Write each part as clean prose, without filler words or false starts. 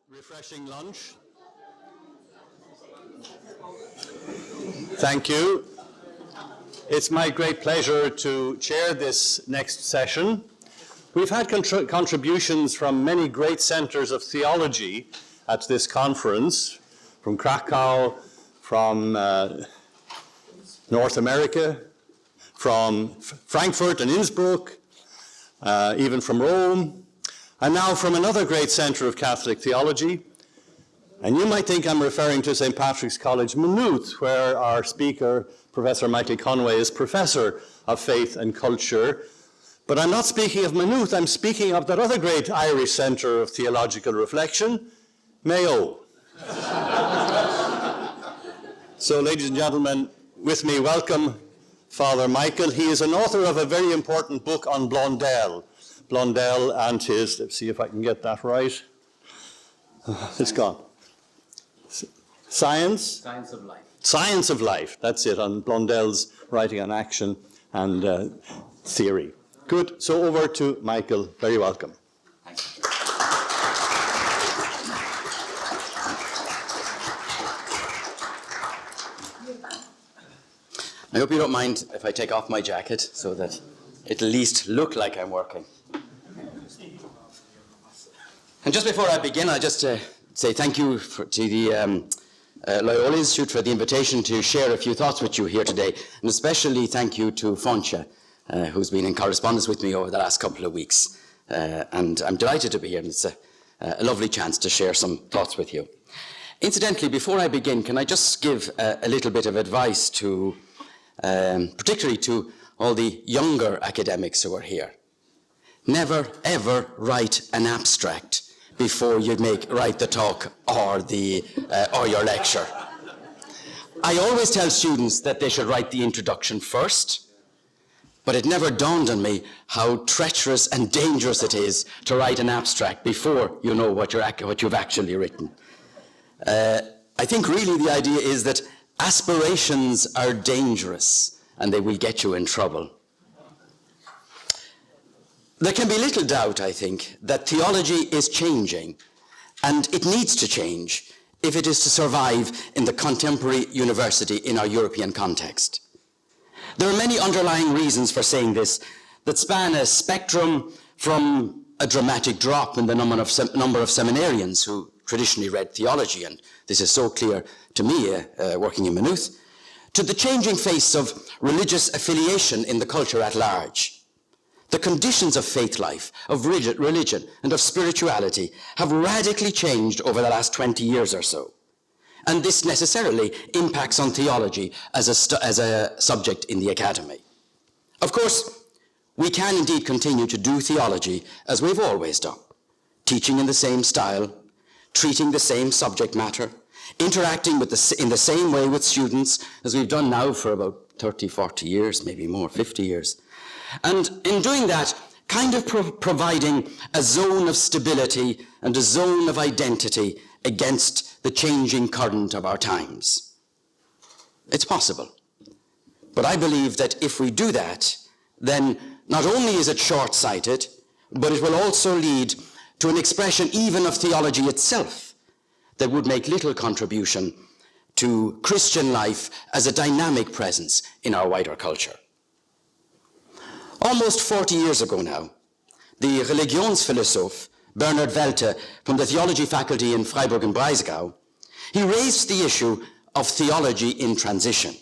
Refreshing lunch. Thank you. It's my great pleasure to chair this next session. We've had contributions from many great centers of theology at this conference, from Krakow, from North America, from Frankfurt and Innsbruck, even from Rome, and now from another great center of Catholic theology. And you might think I'm referring to St. Patrick's College, Maynooth, where our speaker, Professor Michael Conway, is Professor of Faith and Culture. But I'm not speaking of Maynooth, I'm speaking of that other great Irish centre of theological reflection, Mayo. So, ladies and gentlemen, with me, welcome Father Michael. He is an author of a very important book on Blondel and his, let's see if I can get that right. It's gone. Science of Life. Science of Life, that's it, on Blondel's writing on action and theory. Good, so over to Michael, very welcome. Thank you. I hope you don't mind if I take off my jacket so that it'll at least look like I'm working. And just before I begin, I'll just say thank you to the Loyola Institute for the invitation to share a few thoughts with you here today, and especially thank you to Foncha, who's been in correspondence with me over the last couple of weeks. And I'm delighted to be here, and it's a lovely chance to share some thoughts with you. Incidentally, before I begin, can I just give a little bit of advice to, particularly to all the younger academics who are here. Never, ever write an abstract before you write the talk or your lecture. I always tell students that they should write the introduction first, but it never dawned on me how treacherous and dangerous it is to write an abstract before you know what you've actually written. I think really the idea is that aspirations are dangerous and they will get you in trouble. There can be little doubt, I think, that theology is changing, and it needs to change if it is to survive in the contemporary university in our European context. There are many underlying reasons for saying this that span a spectrum from a dramatic drop in the number of seminarians who traditionally read theology, and this is so clear to me working in Maynooth, to the changing face of religious affiliation in the culture at large. The conditions of faith life, of religion, and of spirituality have radically changed over the last 20 years or so. And this necessarily impacts on theology as a subject in the academy. Of course, we can indeed continue to do theology as we've always done, teaching in the same style, treating the same subject matter, interacting in the same way with students as we've done now for about 30, 40 years, maybe more, 50 years. And in doing that, kind of providing a zone of stability and a zone of identity against the changing current of our times. It's possible. But I believe that if we do that, then not only is it short-sighted, but it will also lead to an expression even of theology itself that would make little contribution to Christian life as a dynamic presence in our wider culture. Almost 40 years ago now, the Religionsphilosoph Bernhard Welter from the theology faculty in Freiburg im Breisgau, he raised the issue of theology in transition.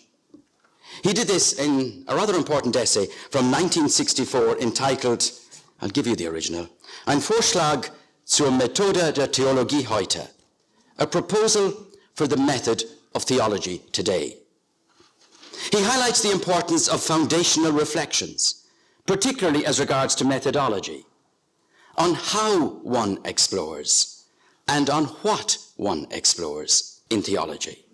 He did this in a rather important essay from 1964 entitled, I'll give you the original, Ein Vorschlag zur Methode der Theologie heute, a proposal for the method of theology today. He highlights the importance of foundational reflections, particularly as regards to methodology, on how one explores and on what one explores in theology.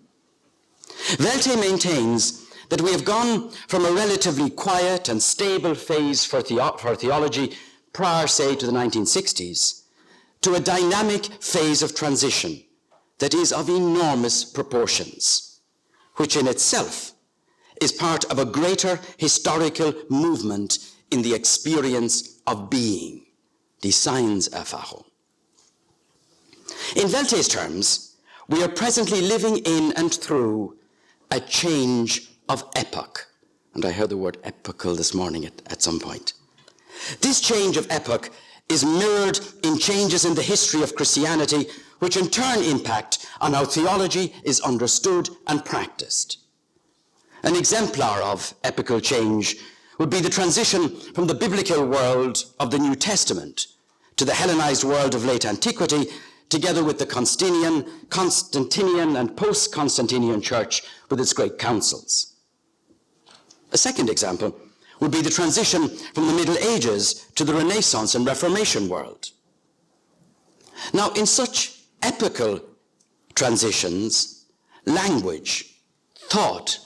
Welter maintains that we have gone from a relatively quiet and stable phase for theology prior, say, to the 1960s, to a dynamic phase of transition that is of enormous proportions, which in itself is part of a greater historical movement in the experience of being, die Seinserfahrung. In Welte's terms, we are presently living in and through a change of epoch. And I heard the word epical this morning at some point. This change of epoch is mirrored in changes in the history of Christianity, which in turn impact on how theology is understood and practiced. An exemplar of epical change would be the transition from the biblical world of the New Testament to the Hellenized world of late antiquity, together with the Constantinian and post-Constantinian church with its great councils. A second example would be the transition from the Middle Ages to the Renaissance and Reformation world. Now, in such epical transitions, language, thought,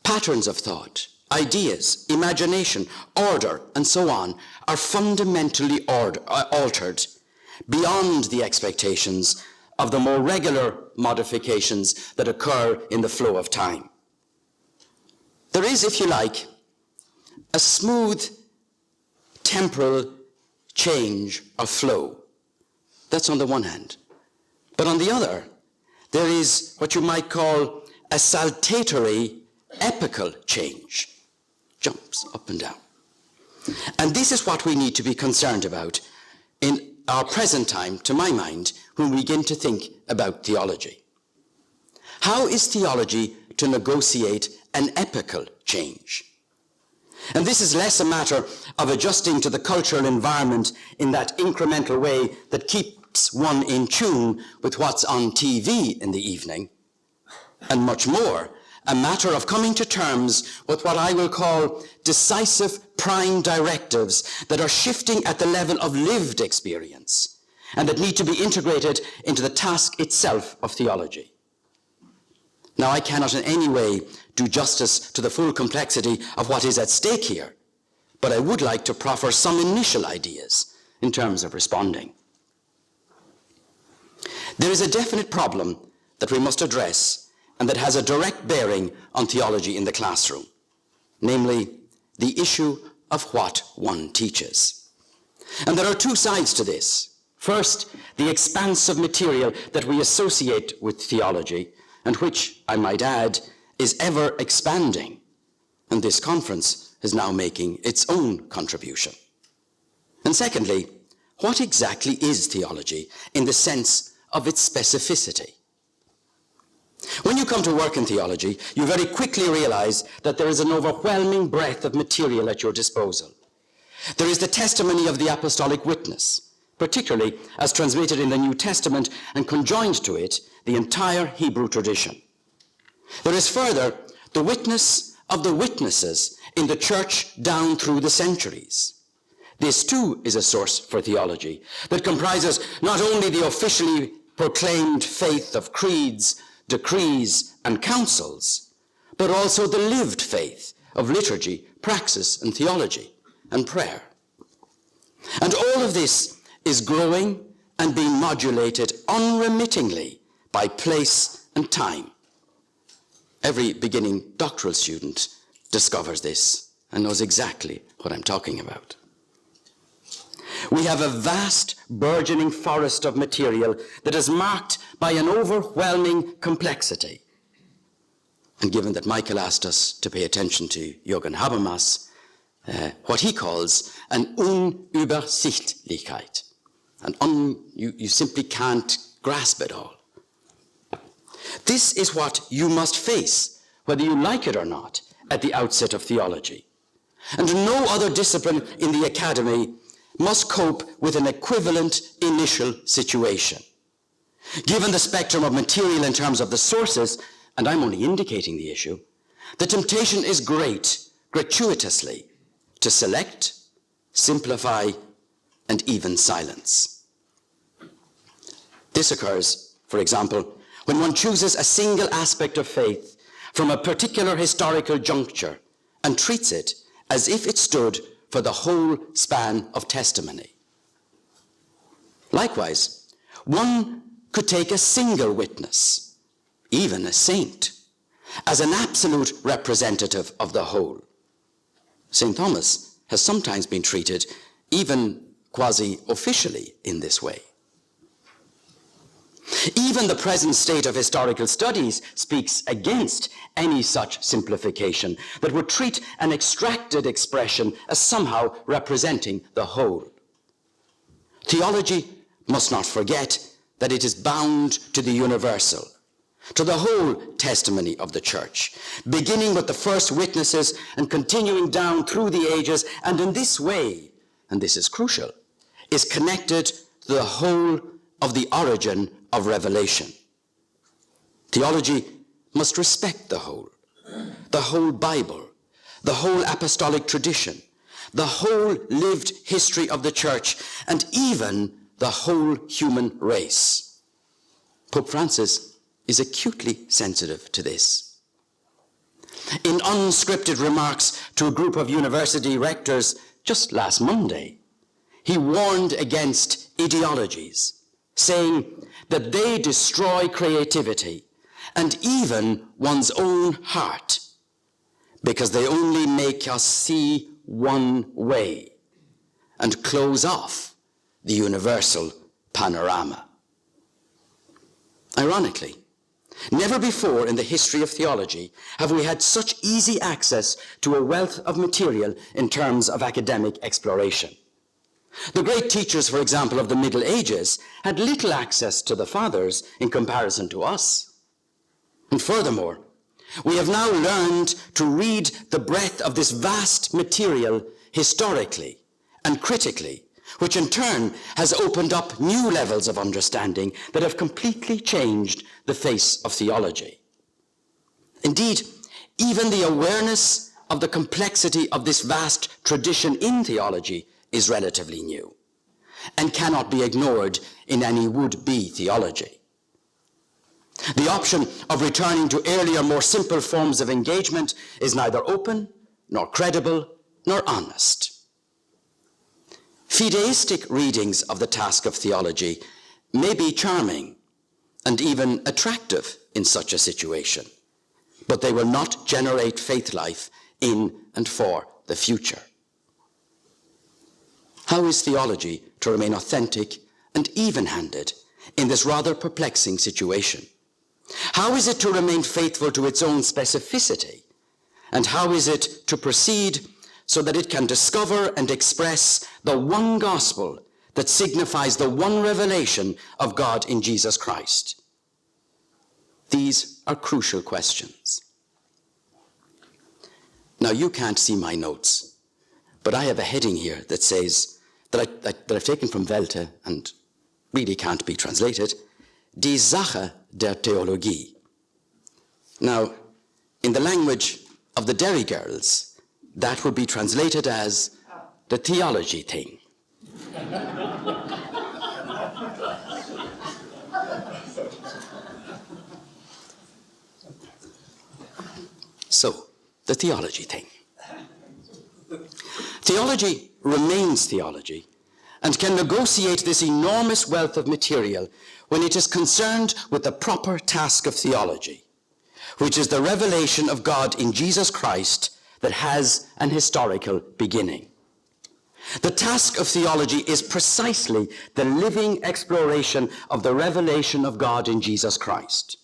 patterns of thought, ideas, imagination, order, and so on are fundamentally altered beyond the expectations of the more regular modifications that occur in the flow of time. There is, if you like, a smooth temporal change of flow. That's on the one hand. But on the other, there is what you might call a saltatory epical change. Jumps up and down. And this is what we need to be concerned about in our present time, to my mind, when we begin to think about theology. How is theology to negotiate an epical change? And this is less a matter of adjusting to the cultural environment in that incremental way that keeps one in tune with what's on TV in the evening, and much more a matter of coming to terms with what I will call decisive prime directives that are shifting at the level of lived experience and that need to be integrated into the task itself of theology. Now, I cannot in any way do justice to the full complexity of what is at stake here, but I would like to proffer some initial ideas in terms of responding. There is a definite problem that we must address and that has a direct bearing on theology in the classroom, namely the issue of what one teaches. And there are two sides to this. First, the expanse of material that we associate with theology, and which, I might add, is ever expanding. And this conference is now making its own contribution. And secondly, what exactly is theology in the sense of its specificity? When you come to work in theology, you very quickly realize that there is an overwhelming breadth of material at your disposal. There is the testimony of the apostolic witness, particularly as transmitted in the New Testament and conjoined to it the entire Hebrew tradition. There is further the witness of the witnesses in the church down through the centuries. This too is a source for theology that comprises not only the officially proclaimed faith of creeds, decrees, and councils, but also the lived faith of liturgy, praxis, and theology, and prayer. And all of this is growing and being modulated unremittingly by place and time. Every beginning doctoral student discovers this and knows exactly what I'm talking about. We have a vast, burgeoning forest of material that is marked by an overwhelming complexity. And given that Michael asked us to pay attention to Jürgen Habermas, what he calls an Unübersichtlichkeit. You simply can't grasp it all. This is what you must face, whether you like it or not, at the outset of theology. And no other discipline in the academy must cope with an equivalent initial situation. Given the spectrum of material in terms of the sources, and I'm only indicating the issue, the temptation is great, gratuitously, to select, simplify, and even silence. This occurs, for example, when one chooses a single aspect of faith from a particular historical juncture and treats it as if it stood for the whole span of testimony. Likewise, one could take a single witness, even a saint, as an absolute representative of the whole. St. Thomas has sometimes been treated, even quasi-officially, in this way. Even the present state of historical studies speaks against any such simplification that would treat an extracted expression as somehow representing the whole. Theology must not forget that it is bound to the universal, to the whole testimony of the church, beginning with the first witnesses and continuing down through the ages, and in this way, and this is crucial, is connected to the whole of the origin of revelation. Theology must respect the whole Bible, the whole apostolic tradition, the whole lived history of the church, and even the whole human race. Pope Francis is acutely sensitive to this. In unscripted remarks to a group of university rectors just last Monday, he warned against ideologies, saying that they destroy creativity and even one's own heart because they only make us see one way and close off the universal panorama. Ironically, never before in the history of theology have we had such easy access to a wealth of material in terms of academic exploration. The great teachers, for example, of the Middle Ages had little access to the fathers in comparison to us. And furthermore, we have now learned to read the breadth of this vast material historically and critically, which in turn has opened up new levels of understanding that have completely changed the face of theology. Indeed, even the awareness of the complexity of this vast tradition in theology is relatively new and cannot be ignored in any would-be theology. The option of returning to earlier, more simple forms of engagement is neither open, nor credible, nor honest. Fideistic readings of the task of theology may be charming and even attractive in such a situation, but they will not generate faith life in and for the future. How is theology to remain authentic and even-handed in this rather perplexing situation? How is it to remain faithful to its own specificity? And how is it to proceed so that it can discover and express the one gospel that signifies the one revelation of God in Jesus Christ? These are crucial questions. Now, you can't see my notes, but I have a heading here that says, that I've taken from Vetera and really can't be translated, Die Sache der Theologie. Now, in the language of the Derry girls, that would be translated as the theology thing. So, the theology thing. Theology remains theology and can negotiate this enormous wealth of material when it is concerned with the proper task of theology, which is the revelation of God in Jesus Christ that has an historical beginning. The task of theology is precisely the living exploration of the revelation of God in Jesus Christ.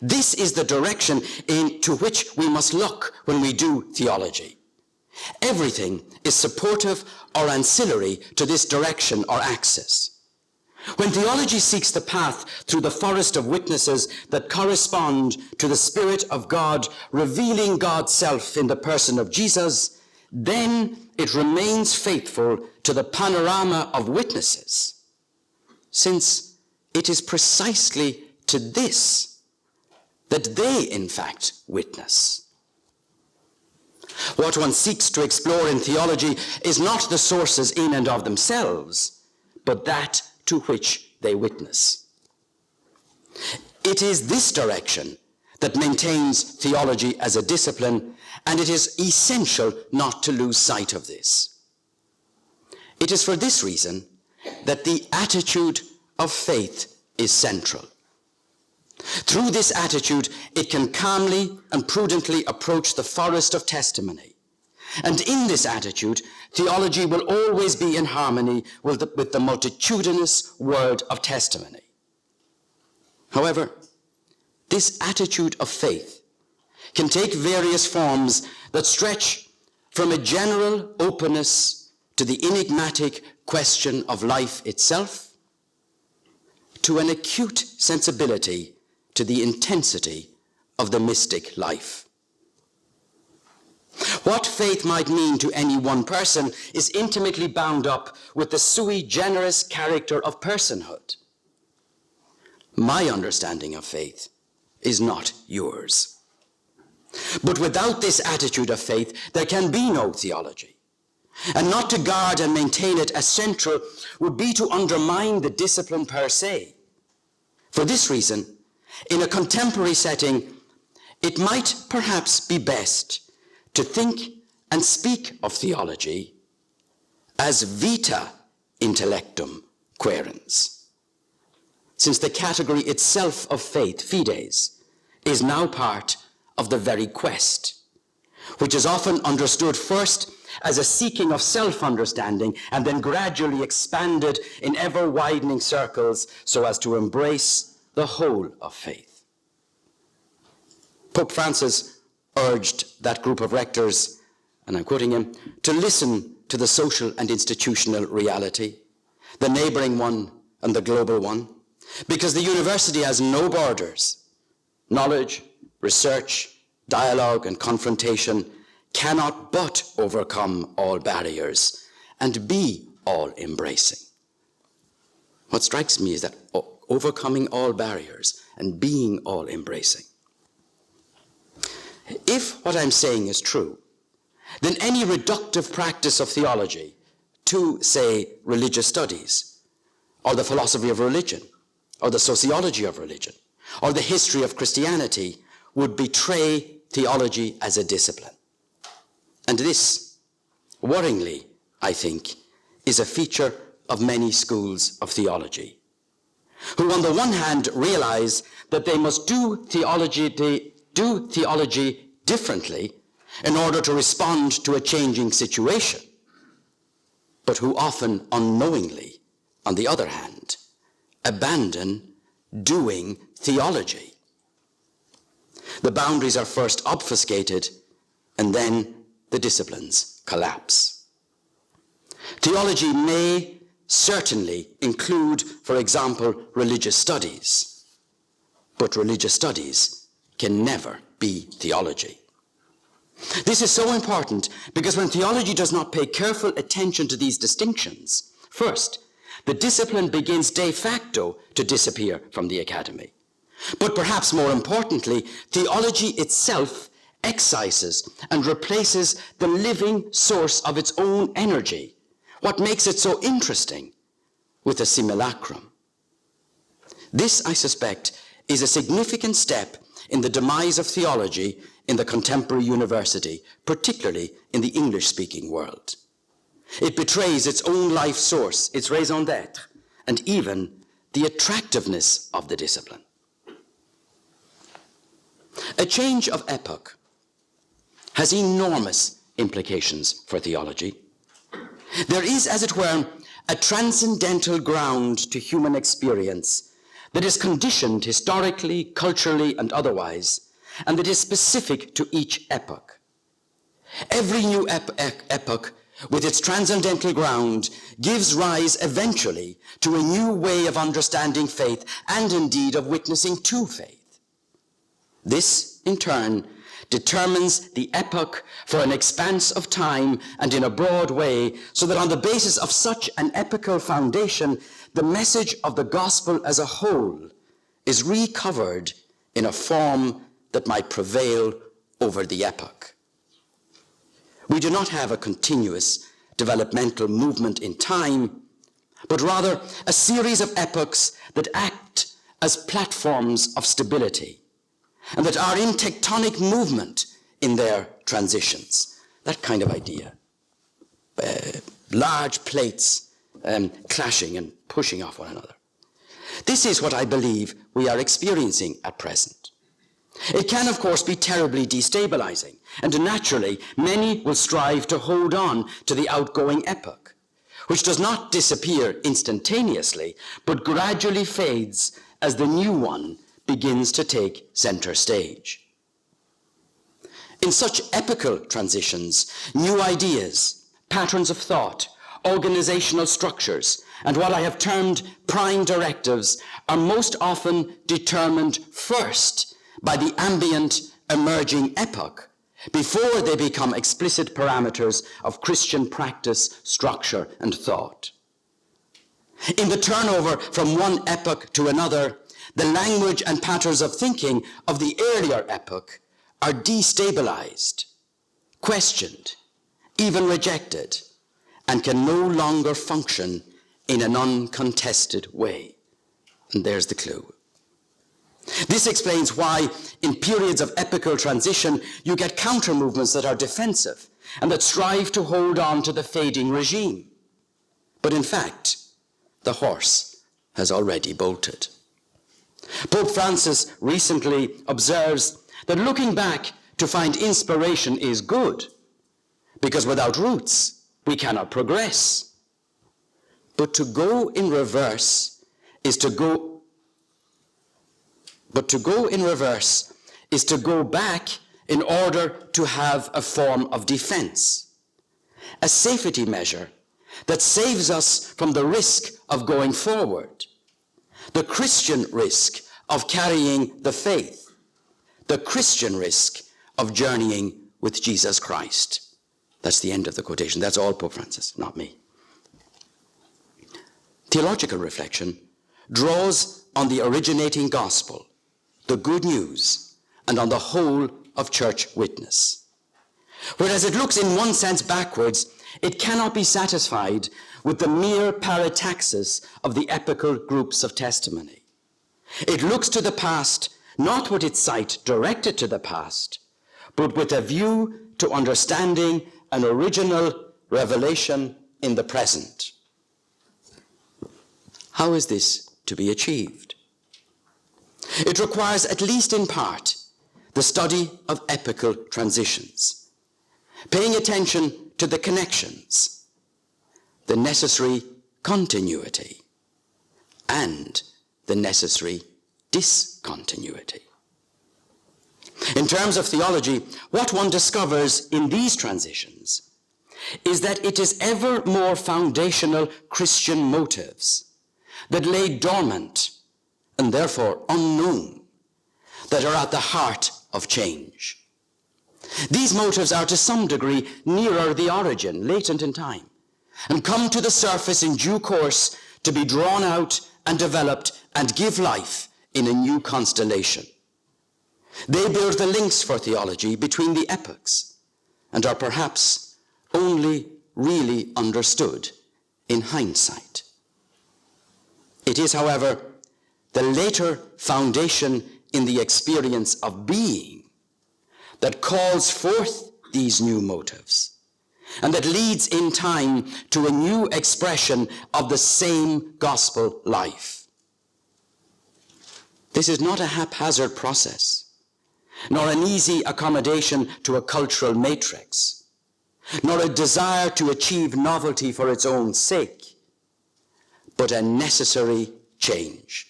This is the direction into which we must look when we do theology. Everything is supportive or ancillary to this direction or axis. When theology seeks the path through the forest of witnesses that correspond to the Spirit of God, revealing God's self in the person of Jesus, then it remains faithful to the panorama of witnesses, since it is precisely to this that they, in fact, witness. What one seeks to explore in theology is not the sources in and of themselves, but that to which they witness. It is this direction that maintains theology as a discipline, and it is essential not to lose sight of this. It is for this reason that the attitude of faith is central. Through this attitude, it can calmly and prudently approach the forest of testimony. And in this attitude, theology will always be in harmony with the multitudinous word of testimony. However, this attitude of faith can take various forms that stretch from a general openness to the enigmatic question of life itself, to an acute sensibility to the intensity of the mystic life. What faith might mean to any one person is intimately bound up with the sui generis character of personhood. My understanding of faith is not yours. But without this attitude of faith, there can be no theology. And not to guard and maintain it as central would be to undermine the discipline per se. For this reason, in a contemporary setting, it might perhaps be best to think and speak of theology as vita intellectum quaerens, since the category itself of faith, fides, is now part of the very quest, which is often understood first as a seeking of self-understanding and then gradually expanded in ever-widening circles so as to embrace the whole of faith. Pope Francis urged that group of rectors, and I'm quoting him, to listen to the social and institutional reality, the neighboring one and the global one, because the university has no borders. Knowledge, research, dialogue, and confrontation cannot but overcome all barriers and be all-embracing. What strikes me is that overcoming all barriers and being all-embracing. If what I'm saying is true, then any reductive practice of theology to, say, religious studies, or the philosophy of religion, or the sociology of religion, or the history of Christianity would betray theology as a discipline. And this, worryingly, I think, is a feature of many schools of theology, who on the one hand realize that they must do theology differently in order to respond to a changing situation, but who often unknowingly, on the other hand, abandon doing theology. The boundaries are first obfuscated, and then the disciplines collapse. Theology may certainly include, for example, religious studies, but religious studies can never be theology. This is so important because when theology does not pay careful attention to these distinctions, first, the discipline begins de facto to disappear from the academy. But perhaps more importantly, theology itself excises and replaces the living source of its own energy, what makes it so interesting, with a simulacrum. This, I suspect, is a significant step in the demise of theology in the contemporary university, particularly in the English-speaking world. It betrays its own life source, its raison d'être, and even the attractiveness of the discipline. A change of epoch has enormous implications for theology. There is, as it were, a transcendental ground to human experience that is conditioned historically, culturally, and otherwise, and that is specific to each epoch. Every new epoch, with its transcendental ground, gives rise eventually to a new way of understanding faith and indeed of witnessing to faith. This, in turn, determines the epoch for an expanse of time and in a broad way, so that on the basis of such an epical foundation, the message of the gospel as a whole is recovered in a form that might prevail over the epoch. We do not have a continuous developmental movement in time, but rather a series of epochs that act as platforms of stability and that are in tectonic movement in their transitions. That kind of idea. Large plates clashing and pushing off one another. This is what I believe we are experiencing at present. It can, of course, be terribly destabilizing, and naturally, many will strive to hold on to the outgoing epoch, which does not disappear instantaneously, but gradually fades as the new one begins to take center stage. In such epical transitions, new ideas, patterns of thought, organizational structures, and what I have termed prime directives are most often determined first by the ambient emerging epoch before they become explicit parameters of Christian practice, structure, and thought. In the turnover from one epoch to another, the language and patterns of thinking of the earlier epoch are destabilized, questioned, even rejected, and can no longer function in an uncontested way. And there's the clue. This explains why, in periods of epical transition, you get counter-movements that are defensive and that strive to hold on to the fading regime. But in fact, the horse has already bolted. Pope Francis recently observes that looking back to find inspiration is good, because without roots, we cannot progress. But to go in reverse is to go back in order to have a form of defense, a safety measure that saves us from the risk of going forward, the Christian risk of carrying the faith, the Christian risk of journeying with Jesus Christ. That's the end of the quotation. That's all Pope Francis, not me. Theological reflection draws on the originating gospel, the good news, and on the whole of church witness. Whereas it looks in one sense backwards, it cannot be satisfied with the mere parataxis of the epical groups of testimony. It looks to the past, not with its sight directed to the past, but with a view to understanding an original revelation in the present. How is this to be achieved? It requires, at least in part, the study of epical transitions, paying attention to the connections, the necessary continuity, and the necessary discontinuity. In terms of theology, what one discovers in these transitions is that it is ever more foundational Christian motives that lay dormant and therefore unknown that are at the heart of change. These motives are to some degree nearer the origin, latent in time, and come to the surface in due course to be drawn out and developed and give life in a new constellation. They build the links for theology between the epochs and are perhaps only really understood in hindsight. It is, however, the later foundation in the experience of being that calls forth these new motives and that leads in time to a new expression of the same gospel life. This is not a haphazard process, nor an easy accommodation to a cultural matrix, nor a desire to achieve novelty for its own sake, but a necessary change,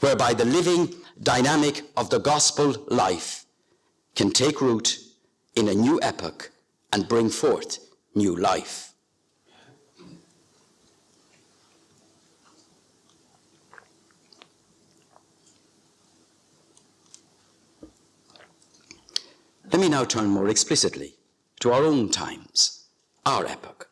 whereby the living dynamic of the gospel life can take root in a new epoch and bring forth new life. Let me now turn more explicitly to our own times, our epoch.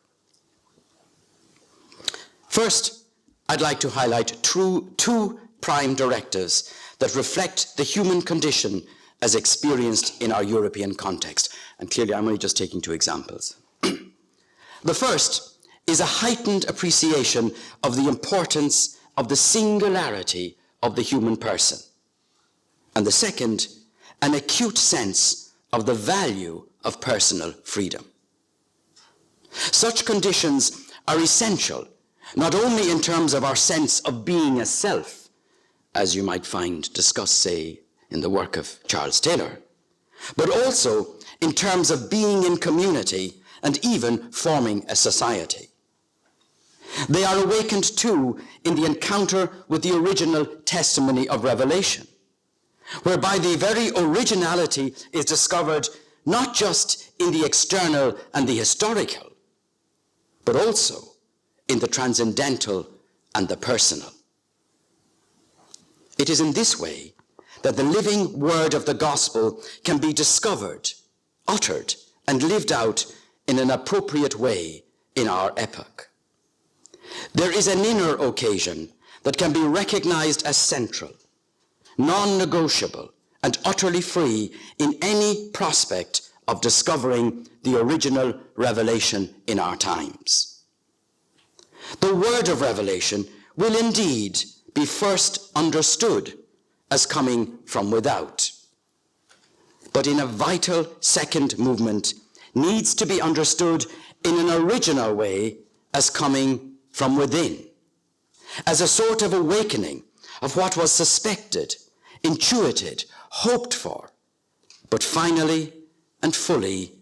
First, I'd like to highlight two prime directives that reflect the human condition as experienced in our European context. And clearly, I'm only just taking two examples. The first is a heightened appreciation of the importance of the singularity of the human person. And the second, an acute sense of the value of personal freedom. Such conditions are essential, not only in terms of our sense of being a self, as you might find discussed, say, in the work of Charles Taylor, but also in terms of being in community and even forming a society. They are awakened too in the encounter with the original testimony of revelation, whereby the very originality is discovered not just in the external and the historical, but also in the transcendental and the personal. It is in this way that the living word of the gospel can be discovered, uttered, and lived out in an appropriate way in our epoch. There is an inner occasion that can be recognized as central, non-negotiable, and utterly free in any prospect of discovering the original revelation in our times. The word of revelation will indeed be first understood as coming from without, but in a vital second movement needs to be understood in an original way as coming from within, as a sort of awakening of what was suspected, intuited, hoped for, but finally and fully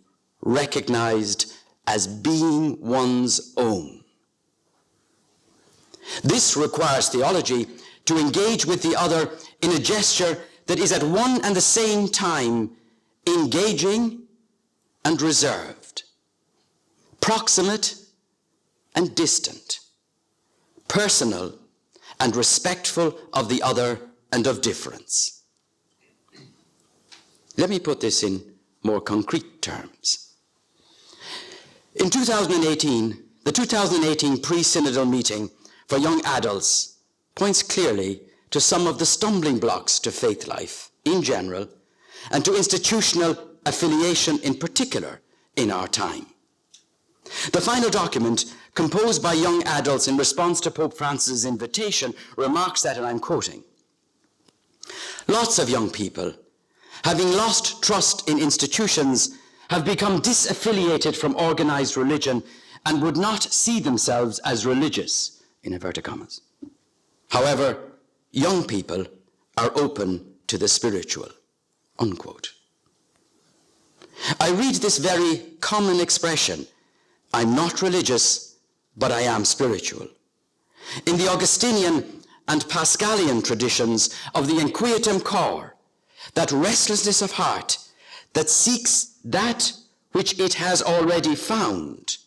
recognized as being one's own. This requires theology to engage with the other in a gesture that is at one and the same time engaging and reserved, proximate and distant, personal and respectful of the other and of difference. Let me put this in more concrete terms. In 2018, the 2018 pre-synodal meeting for young adults points clearly to some of the stumbling blocks to faith life in general and to institutional affiliation in particular in our time. The final document, composed by young adults in response to Pope Francis' invitation, remarks that, and I'm quoting, "Lots of young people, having lost trust in institutions, have become disaffiliated from organized religion and would not see themselves as religious," in inverted commas. However, young people are open to the spiritual, unquote. I read this very common expression, "I'm not religious, but I am spiritual," in the Augustinian and Pascalian traditions of the inquietum cor, that restlessness of heart that seeks that which it has already found,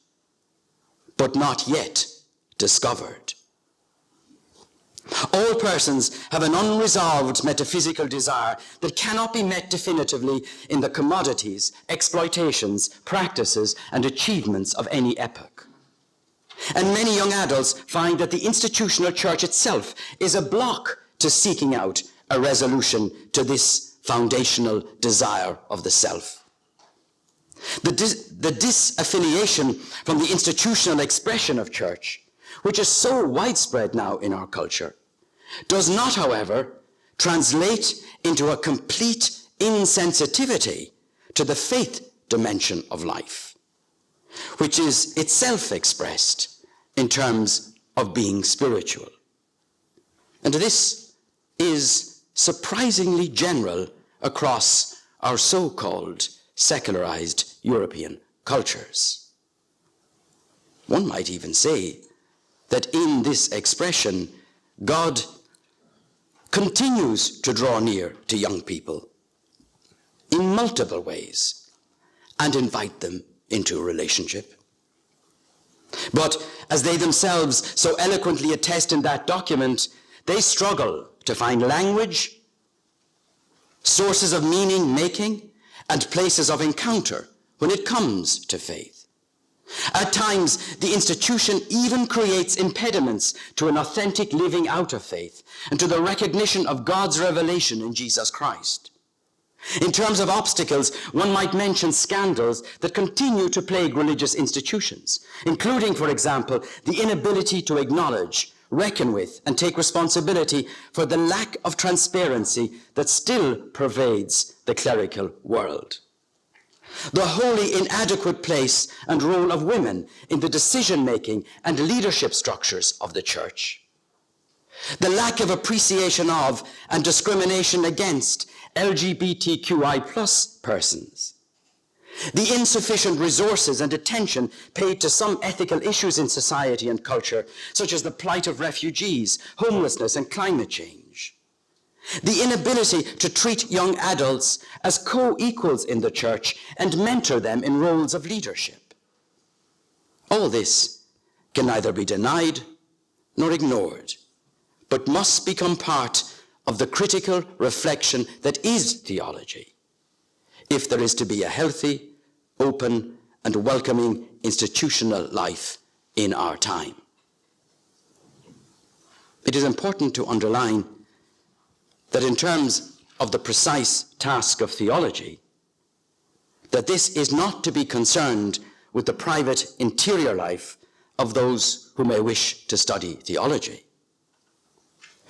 but not yet discovered. All persons have an unresolved metaphysical desire that cannot be met definitively in the commodities, exploitations, practices, and achievements of any epoch. And many young adults find that the institutional church itself is a block to seeking out a resolution to this foundational desire of the self. The disaffiliation from the institutional expression of church, which is so widespread now in our culture, does not, however, translate into a complete insensitivity to the faith dimension of life, which is itself expressed in terms of being spiritual. And this is surprisingly general across our so-called secularized European cultures. One might even say that in this expression, God continues to draw near to young people in multiple ways and invite them into a relationship. But as they themselves so eloquently attest in that document, they struggle to find language, sources of meaning making, and places of encounter when it comes to faith. At times, the institution even creates impediments to an authentic living out of faith and to the recognition of God's revelation in Jesus Christ. In terms of obstacles, one might mention scandals that continue to plague religious institutions, including, for example, the inability to acknowledge, reckon with, and take responsibility for the lack of transparency that still pervades the clerical world. The wholly inadequate place and role of women in the decision-making and leadership structures of the church. The lack of appreciation of and discrimination against LGBTQI+ persons. The insufficient resources and attention paid to some ethical issues in society and culture, such as the plight of refugees, homelessness, and climate change. The inability to treat young adults as co-equals in the church and mentor them in roles of leadership. All this can neither be denied nor ignored, but must become part of the critical reflection that is theology, if there is to be a healthy, open, and welcoming institutional life in our time. It is important to underline that in terms of the precise task of theology, that this is not to be concerned with the private interior life of those who may wish to study theology.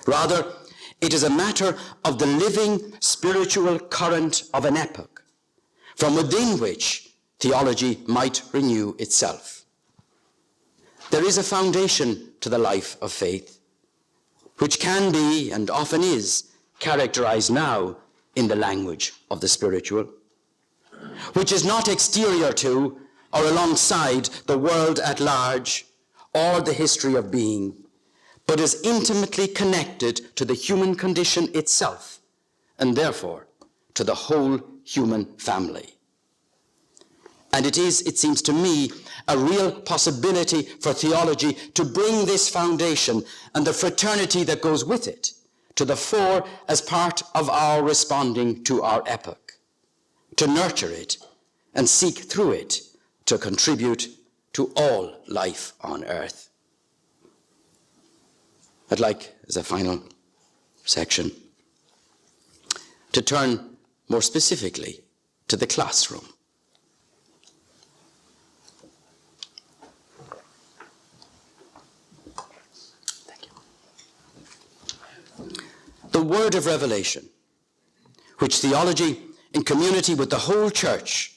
Rather, it is a matter of the living spiritual current of an epoch, from within which theology might renew itself. There is a foundation to the life of faith, which can be, and often is, characterized now in the language of the spiritual, which is not exterior to or alongside the world at large or the history of being, but is intimately connected to the human condition itself, and therefore to the whole human family. And it is, it seems to me, a real possibility for theology to bring this foundation and the fraternity that goes with it to the fore as part of our responding to our epoch, to nurture it and seek through it to contribute to all life on earth. I'd like, as a final section, to turn more specifically to the classroom. The word of revelation, which theology, in community with the whole church,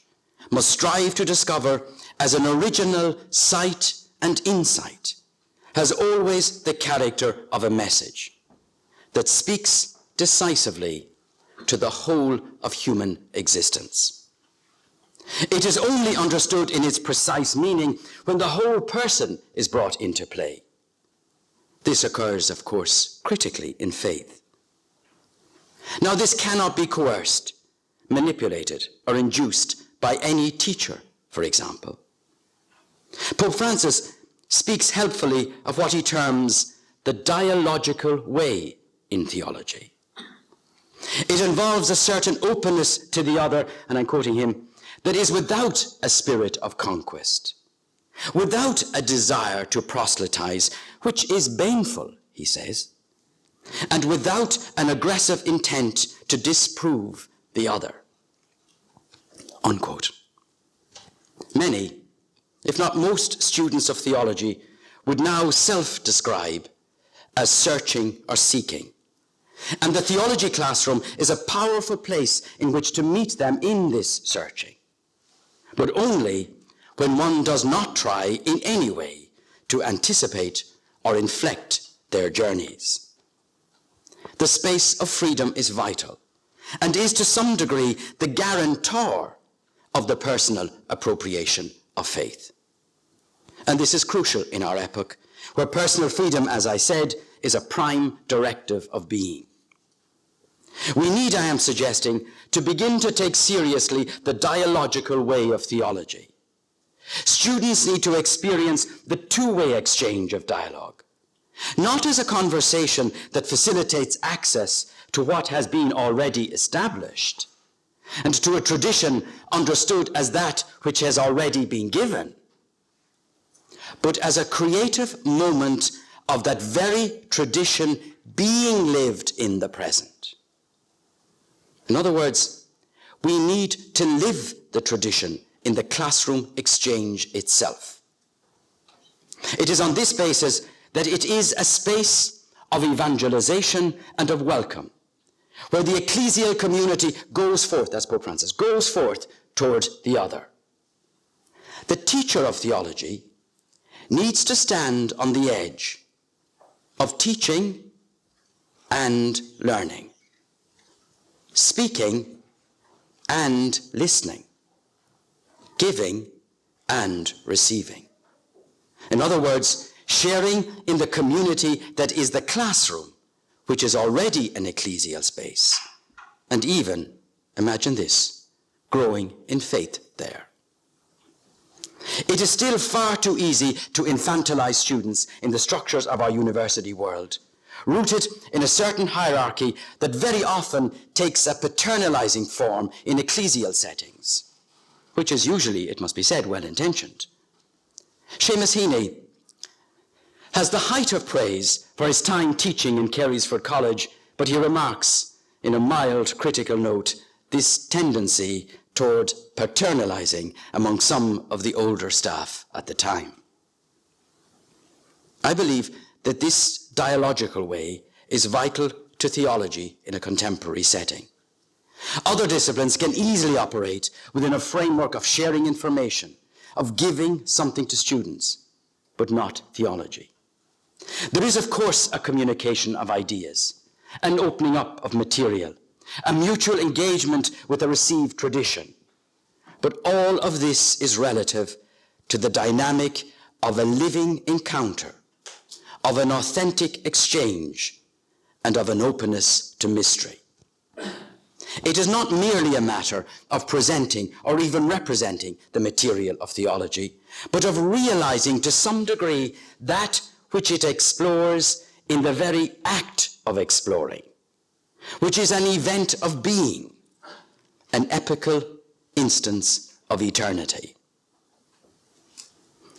must strive to discover as an original sight and insight, has always the character of a message that speaks decisively to the whole of human existence. It is only understood in its precise meaning when the whole person is brought into play. This occurs, of course, critically in faith. Now, this cannot be coerced, manipulated, or induced by any teacher, for example. Pope Francis speaks helpfully of what he terms the dialogical way in theology. It involves a certain openness to the other, and I'm quoting him, that is without a spirit of conquest, without a desire to proselytize, which is baneful, he says, and without an aggressive intent to disprove the other. Unquote. Many, if not most, students of theology would now self-describe as searching or seeking. And the theology classroom is a powerful place in which to meet them in this searching, but only when one does not try in any way to anticipate or inflect their journeys. The space of freedom is vital and is to some degree the guarantor of the personal appropriation of faith. And this is crucial in our epoch, where personal freedom, as I said, is a prime directive of being. We need, I am suggesting, to begin to take seriously the dialogical way of theology. Students need to experience the two-way exchange of dialogue, not as a conversation that facilitates access to what has been already established, and to a tradition understood as that which has already been given, but as a creative moment of that very tradition being lived in the present. In other words, we need to live the tradition in the classroom exchange itself. It is on this basis that it is a space of evangelization and of welcome, where the ecclesial community goes forth, as Pope Francis, goes forth toward the other. The teacher of theology needs to stand on the edge of teaching and learning, speaking and listening, giving and receiving. In other words, sharing in the community that is the classroom, which is already an ecclesial space, and even, imagine this, growing in faith there. It is still far too easy to infantilize students in the structures of our university world, rooted in a certain hierarchy that very often takes a paternalizing form in ecclesial settings, which is usually, it must be said, well-intentioned. Seamus Heaney has the height of praise for his time teaching in Carysford College, but he remarks in a mild critical note this tendency toward paternalizing among some of the older staff at the time. I believe that this dialogical way is vital to theology in a contemporary setting. Other disciplines can easily operate within a framework of sharing information, of giving something to students, but not theology. There is, of course, a communication of ideas, an opening up of material, a mutual engagement with a received tradition. But all of this is relative to the dynamic of a living encounter, of an authentic exchange, and of an openness to mystery. It is not merely a matter of presenting or even representing the material of theology, but of realizing to some degree that which it explores in the very act of exploring, which is an event of being, an epical instance of eternity.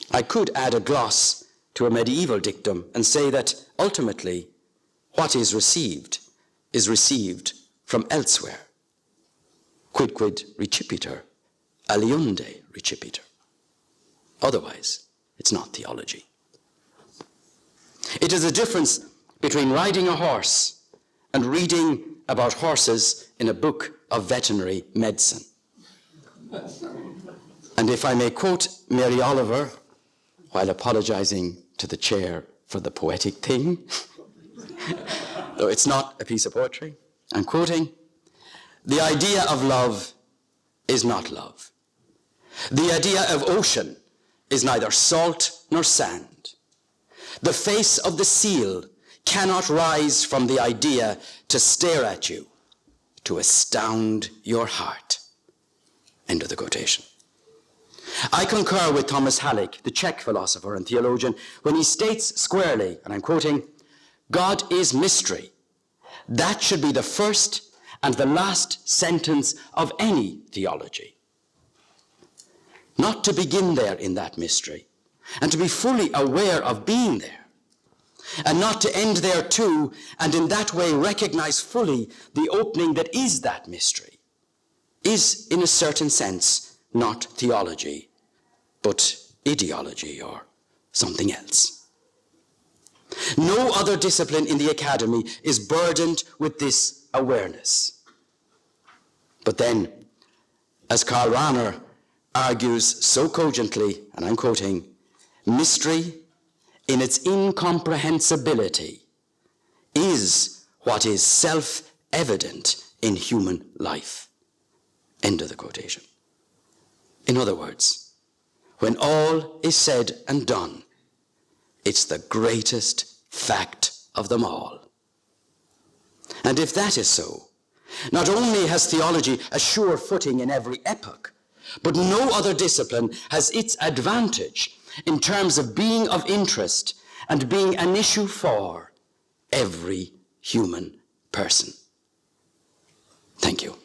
I could add a gloss to a medieval dictum and say that ultimately what is received from elsewhere. Quidquid recipitur, aliunde recipitur. Otherwise, it's not theology. It is a difference between riding a horse and reading about horses in a book of veterinary medicine. And if I may quote Mary Oliver, while apologizing to the chair for the poetic thing, though it's not a piece of poetry, I'm quoting, "The idea of love is not love. The idea of ocean is neither salt nor sand. The face of the seal cannot rise from the idea to stare at you, to astound your heart." End of the quotation. I concur with Thomas Halleck, the Czech philosopher and theologian, when he states squarely, and I'm quoting, "God is mystery. That should be the first and the last sentence of any theology. Not to begin there in that mystery, and to be fully aware of being there, and not to end there too, and in that way recognize fully the opening that is that mystery, is in a certain sense not theology, but ideology or something else. No other discipline in the academy is burdened with this awareness. But then, as Karl Rahner argues so cogently, and I'm quoting, "Mystery in its incomprehensibility is what is self-evident in human life." End of the quotation. In other words, when all is said and done, it's the greatest fact of them all. And if that is so, not only has theology a sure footing in every epoch, but no other discipline has its advantage in terms of being of interest and being an issue for every human person. Thank you.